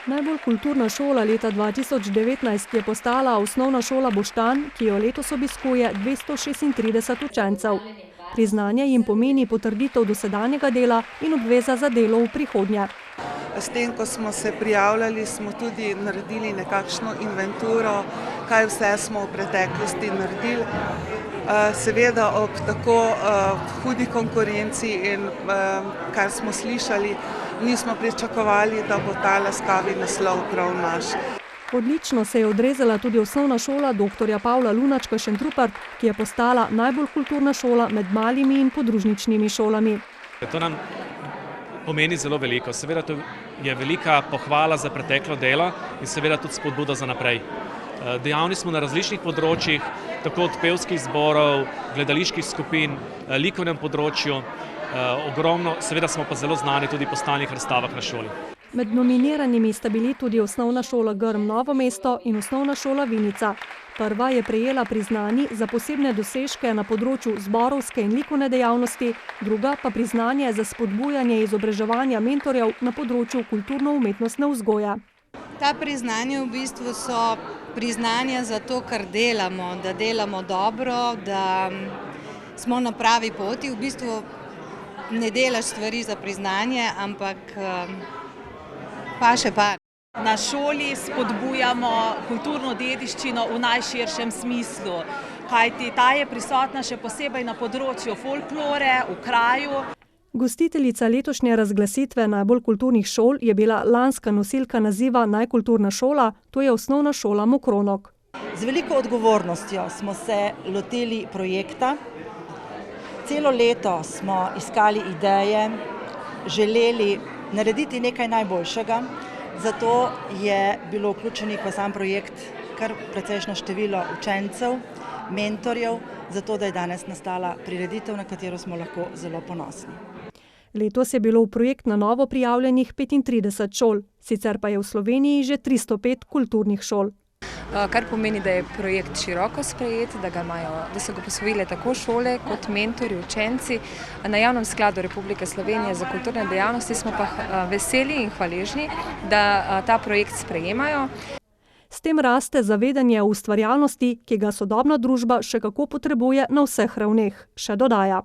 Najbolj kulturna šola leta 2019 je postala osnovna šola Boštanj, ki jo letos obiskuje 236 učencev. Priznanje jim pomeni potrditev dosedanjega dela in obveza za delo v prihodnje. S tem, ko smo se prijavljali, smo tudi naredili nekakšno inventuro, kaj vse smo v preteklosti naredili. Seveda ob tako hudi konkurenci in kar smo slišali, nismo pričakovali, da bo ta laskavi naslov prav naš. Odlično se je odrezala tudi osnovna šola dr. Pavla Lunačka Šentrupert, ki je postala najbolj kulturna šola med malimi in podružničnimi šolami. To nam pomeni zelo veliko. Seveda to je velika pohvala za preteklo delo in seveda tudi spodbuda za naprej. Dejavni smo na različnih področjih, tako od pevskih zborov, gledaliških skupin, likovnem področju, ogromno, seveda smo pa zelo znani tudi po stalnih razstavah na šoli. Med nominiranimi sta bili tudi osnovna šola Grm Novo mesto in osnovna šola Vinica. Prva je prejela priznanje za posebne dosežke na področju zborovske in likovne dejavnosti, druga pa priznanje za spodbujanje izobraževanja mentorjev na področju kulturno-umetnostne vzgoje. Ta priznanja v bistvu so priznanja za to, kar delamo, da delamo dobro, da smo na pravi poti. V bistvu ne delaš stvari za priznanje, ampak paše pa. Na šoli spodbujamo kulturno dediščino v najširšem smislu, kajti ta je prisotna še posebej na področju folklore, v kraju. Gostiteljica letošnje razglasitve najbolj kulturnih šol je bila lanska nosilka naziva Najkulturna šola, to je osnovna šola Mokronok. Z veliko odgovornostjo smo se lotili projekta. Celo leto smo iskali ideje, želeli narediti nekaj najboljšega, zato je bilo vključenih v sam projekt kar precejšnje število učencev, mentorjev, zato da je danes nastala prireditev, na katero smo lahko zelo ponosni. Letos je bilo v projekt na novo prijavljenih 35 šol, sicer pa je v Sloveniji že 305 kulturnih šol. Kar pomeni, da je projekt široko sprejet, da so ga posvojile tako šole kot mentorji, učenci. Na Javnem skladu Republike Slovenije za kulturne dejavnosti smo pa veseli in hvaležni, da ta projekt sprejemajo. S tem raste zavedanje o ustvarjalnosti, ki ga sodobna družba še kako potrebuje na vseh ravneh, še dodaja.